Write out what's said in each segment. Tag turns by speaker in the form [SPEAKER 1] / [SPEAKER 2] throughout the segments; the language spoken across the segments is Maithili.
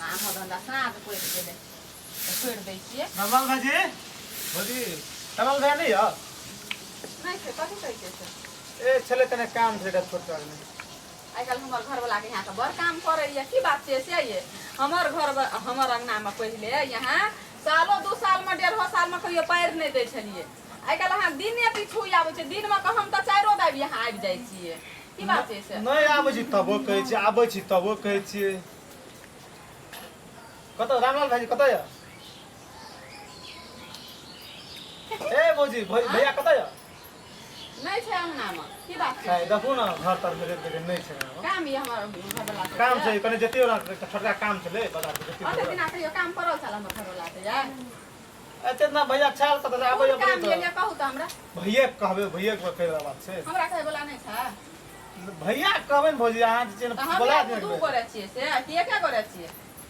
[SPEAKER 1] काम धंधा साँझ पड़ि गेलै छोड़ि दै छियै।
[SPEAKER 2] नमल भाजी भौजी नमल भाई नहीं है
[SPEAKER 1] नहीं छै कथी कहै छै से
[SPEAKER 2] ए छले तने काम छै छोट छोट में
[SPEAKER 1] आइ काल्हि हमर घरवला के यहाँ तऽ बड़ काम करैया की बात छै से ये हमर घर हमर अंगना में पहिले यहाँ सालों 2 साल में 1.5 साल में कहियो पैर नहीं दै छलियै। आइ काल्हि अहाँ दिने पिछू आबै छै दिन में हम तऽ 4 दाबि यहाँ आबि जाइ छियै की बात छै से
[SPEAKER 2] नहीं आबै छी तबो कहै छी आबै छी तबो कहै छी कत रामलाल भाजी कत है ए भौजी भैया कत है
[SPEAKER 1] नहीं छै अंगना में की बात छै
[SPEAKER 2] है देखू ना घर तर मेरे देखे नहीं छै
[SPEAKER 1] काम ये हमर घरवला के
[SPEAKER 2] काम छै कने जतियो ना छोटका काम छले बता दे
[SPEAKER 1] अते दिन कहियो काम परल छल हमर घरवला के यार
[SPEAKER 2] अच्छा ना भैया छाल कत आबै
[SPEAKER 1] काम
[SPEAKER 2] अपने
[SPEAKER 1] ये कहू त हमरा
[SPEAKER 2] भैया कहबे भैया के कहै बात छै
[SPEAKER 1] हमरा कहे बोला नहीं छै
[SPEAKER 2] भैया कहबे न भौजी अहाँ जे बोला दे
[SPEAKER 1] दू करे छियै से कि एके करे छियै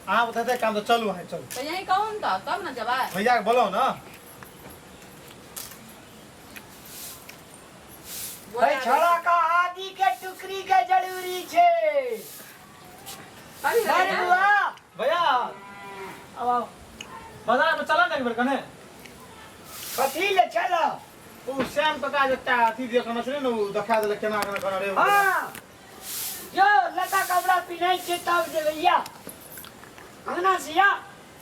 [SPEAKER 2] अहाँ बताते काम तो चलू है चलू
[SPEAKER 1] तो यही कहूँ न तब न जबा
[SPEAKER 2] भैया के बोलो ना
[SPEAKER 3] भाई छोड़ा का आदि के टुकड़ी के जरूरी छे
[SPEAKER 1] अरे
[SPEAKER 3] अरे बुआ
[SPEAKER 2] भैया अब आओ बाजार में चला नहीं कने
[SPEAKER 3] कथी ले चला
[SPEAKER 2] ओ श्याम काका जटा अथी जे कने छले न उ देखा देले केना केना करे रे
[SPEAKER 3] हां जो लता कपड़ा पिनै छे तब देबैया अंगना से या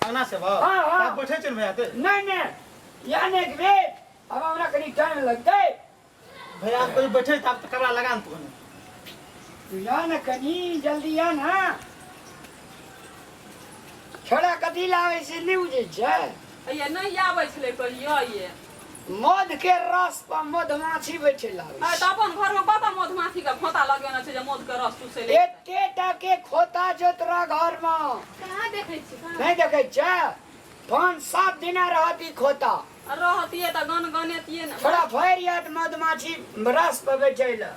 [SPEAKER 2] अंगना से बा
[SPEAKER 3] हाँ, हाँ।
[SPEAKER 2] आप बैठे छन भैया ते
[SPEAKER 3] नहीं याने के वे अब हमरा कनी टाइम लगतै
[SPEAKER 2] भैया आप कोई बैठे त आप कपड़ा लगा न तू
[SPEAKER 3] तू या न कनी जल्दी या ना छोड़ा कथी लावे से नहीं बुझे छै
[SPEAKER 1] ये नहीं आबै छलै कहियो ये
[SPEAKER 3] मध के रस पर मधमाछी बैठे लावे
[SPEAKER 1] आ त अपन घर में कता मधमाछी के खोता लगेने छै जे मध के रस चूसे ले
[SPEAKER 3] एते टा के खोता जो तोरा घर में
[SPEAKER 1] कहाँ देखै छी कहाँ
[SPEAKER 3] नहीं देखे छै 5-7 दिन रहती खोता
[SPEAKER 1] रहतिए त गन गनेतिए न
[SPEAKER 3] थोड़ा भर यात मधमाछी रस पर बैठे ला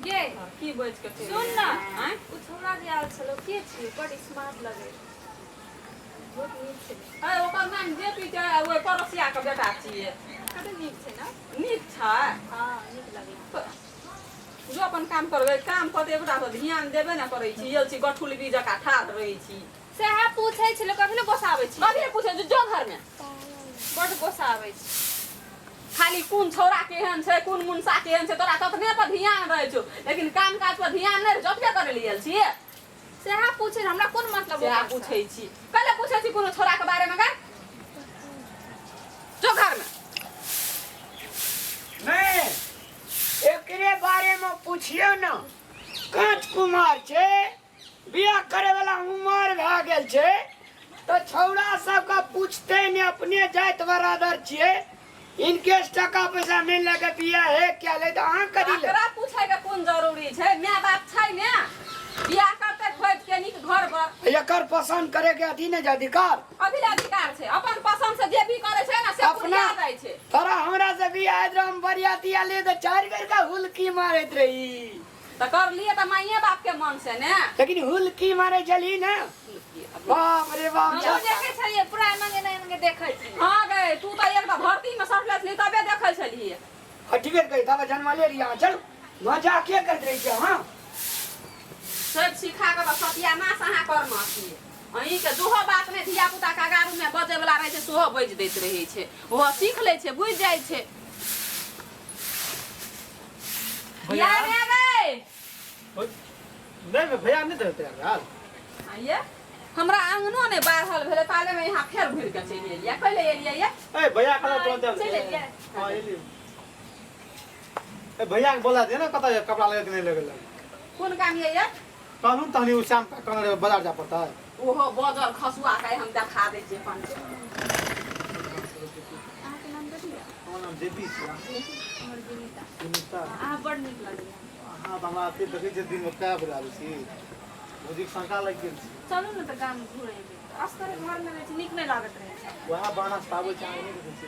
[SPEAKER 4] गे
[SPEAKER 1] की बज के
[SPEAKER 4] सुन न
[SPEAKER 1] हैं
[SPEAKER 4] उ छोरा जे आल छलो के छियै बड़ स्मार्ट लगे बहुत नीक छै
[SPEAKER 1] ए ओकर नाम जे पी छै ओए पड़ोसिया के बेटा छियै
[SPEAKER 4] कते नीक छै न
[SPEAKER 1] नीक छै
[SPEAKER 4] हां नीक लगे
[SPEAKER 1] जो अपन काम करबै काम पर एबरा तो ध्यान देबे न करै छी यल छी गठुल भी जका ठाड़ रहै छी
[SPEAKER 4] सेहा पूछै छलो कखनो गोसाबै छी
[SPEAKER 1] कभी पूछे जो घर में
[SPEAKER 4] बड़ गोसाबै छी
[SPEAKER 1] खाली कौन छोरा केहन छै कौन मुंसा केहन छै तोरा ततने पर ध्यान रहै छौ लेकिन काम काज पर ध्यान नहीं जतबे करे लेल छी
[SPEAKER 4] सेहा पूछे हमरा कोन मतलब
[SPEAKER 1] सेहा पूछै छी कले पूछै छी कोनो छोरा के बारे में गा जो घर में
[SPEAKER 3] नहीं एकरे बारे में पूछियो न कांच कुमार छे बियाह करे वाला उमर भ गेल छे तो छौड़ा सब का पूछते ने अपने जात बरादर छे इनके टका पैसा नहीं लगे बियाह है क्या ले तो अहाँ करी ले
[SPEAKER 1] एकरा पूछै के कोन जरूरी छै माय बाप छै ने बियाह करते खोज के नीक घर पर
[SPEAKER 3] एकर पसंद करे के अथी ने अधिकार
[SPEAKER 1] अभी अधिकार छै अपन पसंद से जे भी करे छै ना से
[SPEAKER 3] अपना-
[SPEAKER 1] पूरा जाइ छै
[SPEAKER 3] तोरा हमरा से बियाह हम बरियाती आले तो 4 बेर का हुलकी मारत रही
[SPEAKER 1] त कर लिए त माइए बाप के मन से ने
[SPEAKER 3] लेकिन हुलकी मारे चली ना बाप रे बाप
[SPEAKER 4] जो देखे छलिए पूरा नंगे नंगे देखै छी
[SPEAKER 1] हां गए तू त एक भर्ती में सटले छली तबे देखै छली
[SPEAKER 3] ठीक है तब जन्म ले लिया चल मजा के करत रही छ हां
[SPEAKER 1] सब सिखा के सतिया नाश अहाँ करना छी अहीं के दोहो बात में धिया पुता के गारू में बजे वाला रहे छै सोहो बज दैत रहे छै वो सीख ले छै बुझ जाय छै
[SPEAKER 2] भैया
[SPEAKER 1] या रे गए
[SPEAKER 2] नहीं भैया नहीं देते यार
[SPEAKER 1] आइए हमरा आंगनो ने बाहर भेले ताले में यहाँ फेर घुर के चली एलिया पहले एलिया ये
[SPEAKER 2] ए भैया कल तुरंत
[SPEAKER 4] चल एलिया।
[SPEAKER 2] हां एली ए भैया के बोला दे ना कता कपड़ा लगे कि नहीं लगेला
[SPEAKER 1] कौन काम ये
[SPEAKER 2] कानून तहनी उ शाम का कने बाजार जा पड़ता है
[SPEAKER 1] ओहो बजर खसुआ के हम देखा दे छियै अपन
[SPEAKER 4] अहाँ के नाम कथि है
[SPEAKER 2] हमर नाम जेपी छै
[SPEAKER 4] हमर जीविता
[SPEAKER 2] सुनीता
[SPEAKER 4] अहाँ बड़ नीक लगे
[SPEAKER 2] हां हमरा आते देखे छै दिन में क्या बजा लै छी मुझे शंका लग गेल छी
[SPEAKER 4] चलू न त गाम घुरेबे असगर घर में रहे छी नीक नहीं लागत रहे छै
[SPEAKER 2] वहाँ बाना पाबै छै नहीं देखे छी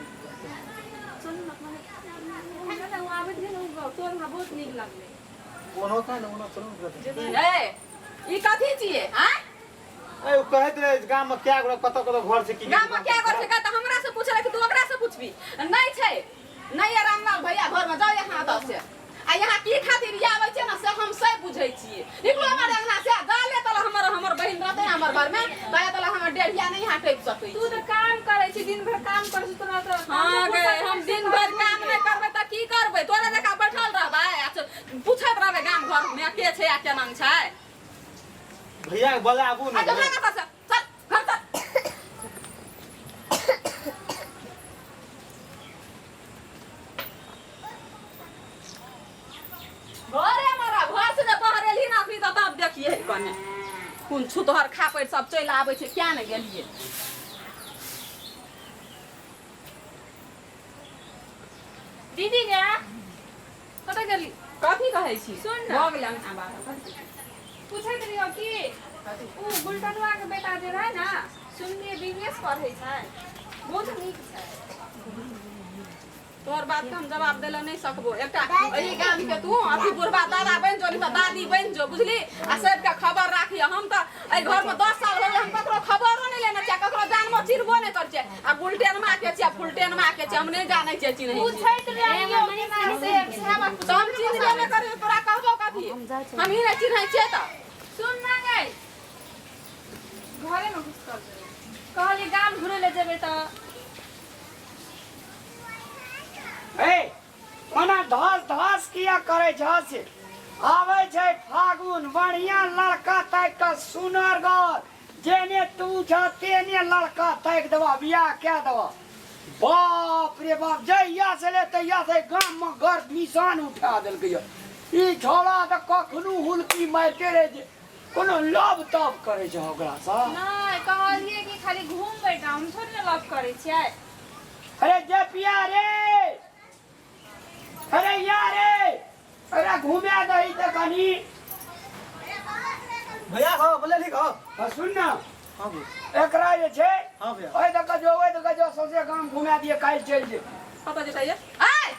[SPEAKER 4] चलू न अपना हमरा त आबे दिन तोर हमरा बहुत नीक लागले
[SPEAKER 2] कोनो का न कोनो चलू करते
[SPEAKER 1] ए ई कथी छियै हैं
[SPEAKER 2] ए उ कहत रहे गांव में क्या कत घर से की
[SPEAKER 1] गाम में क्या कर सका त हमरा से पूछले कि तू ओकरा से पूछबी नहीं छै नहीं है रामलाल भैया घर में जाओ यहाँ दस से आ यहाँ की खातिर आबै छै ना से हम सब बुझै छियै निकलो हमर अंगना से गाले तला हमर बहिन रहते हमर घर में गाले तला टेप सकै
[SPEAKER 4] तू तो काम करे छी दिन भर काम करे छी तोरा तो
[SPEAKER 1] हाँ गे हम दिन भर काम नहीं करबै त की करबै तोरा जका बैठल रहबै पूछत रहबै गाम घर में के छै आ के नाम छै
[SPEAKER 2] भैया के बोलाबू
[SPEAKER 1] आ तो
[SPEAKER 2] ना
[SPEAKER 1] भागा त चल घर चल घरे हमारा घर से जब बहरेली ना फिर तब देखिए कने कुन छुतहर खापैर सब चलि आबै छै क्या ने गेलिए
[SPEAKER 4] दीदी गे
[SPEAKER 1] कतऽ गेली कथी कहै छी
[SPEAKER 4] सुन न।
[SPEAKER 1] भऽ गेलै अंगना बाहर
[SPEAKER 4] पूछैत रहियो कि उ गुलटनुआ के बेटा जे रहे ना सुनलिए बिजनेस पढ़ै छै बहुत नीक छै
[SPEAKER 1] तोहर बात के हम जवाब देला नहीं सकबो एकटा एही गाम के तू अभी बुढ़बा दादा बन जो नहीं दादी बन जो बुझली आ सबके खबर राखिए हम त एहि घर में 10 साल हो गए हम ककरो खबरो नहीं लेना चाहे ककरो जान में चिरबो नहीं कर छै आ गुलटेन मा के छै फुलटेन मा के छै हम नहीं जानै छै चिन्है छी
[SPEAKER 4] पूछैत रहियो से बात
[SPEAKER 1] तो हम चिन्हबे नहीं करियो तोरा कहबो कथी हम ही नहीं चिन्है छियै त
[SPEAKER 4] सुन ना गई घरे में घुस कर दे कहली गाम घुरे ले जेबे त
[SPEAKER 3] ए मना धस धस किया करे छस आवे छै फागुन बढ़िया लड़का ताक के सुनर घर जेने तू छ तेने लड़का ताक देबा बियाह क्या देबा बाप रे बाप जहिया से ले तहिया से गाम में घर निशान उठा देलकै ई छोड़ा त कखनो हुलकी मारते रहे जे कोनो लब तब करे छै ओकरा सा
[SPEAKER 4] नहीं कहलिए कि खाली घूम बैठा हम थोड़ी ना लव करे छियै
[SPEAKER 3] अरे जे पिया रे अरे यार रे अरे घूमे दही त कनी
[SPEAKER 2] भैया हो बोले ठीक हो
[SPEAKER 3] सुन ना
[SPEAKER 2] हां बो
[SPEAKER 3] एकरा जे छै
[SPEAKER 2] हां भैया
[SPEAKER 3] ओइ तक जो सौसे गांव घुमा दिए काल चल जे
[SPEAKER 1] कतऽ जेतै ये आय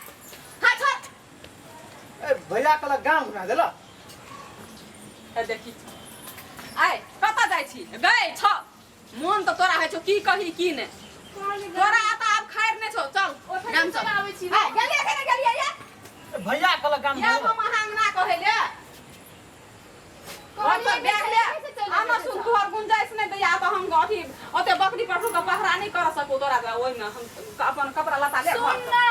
[SPEAKER 1] हाथ हाथ
[SPEAKER 2] ए भैया कल गांव घुमा देला
[SPEAKER 1] ए देखी आय कतऽ जाइ छी गए छ मोन तऽ तोरा होइ छौ की कही की ने तोरा आता आब खैर नहि छौ चल गाम चल
[SPEAKER 4] आबै छी
[SPEAKER 1] आय गेलिए कि नहि गेलिए ये
[SPEAKER 2] भैया कल गांव
[SPEAKER 1] या हम महंगना कहै ले घर पर बैग ले हम सुन तोहर गुंजाइश नहि दैया तऽ हम अथी ओते बकरी पर पहरा नहि कर सकू तोरा ओइमे हम अपन कपड़ा लता ले घर
[SPEAKER 4] सुन ना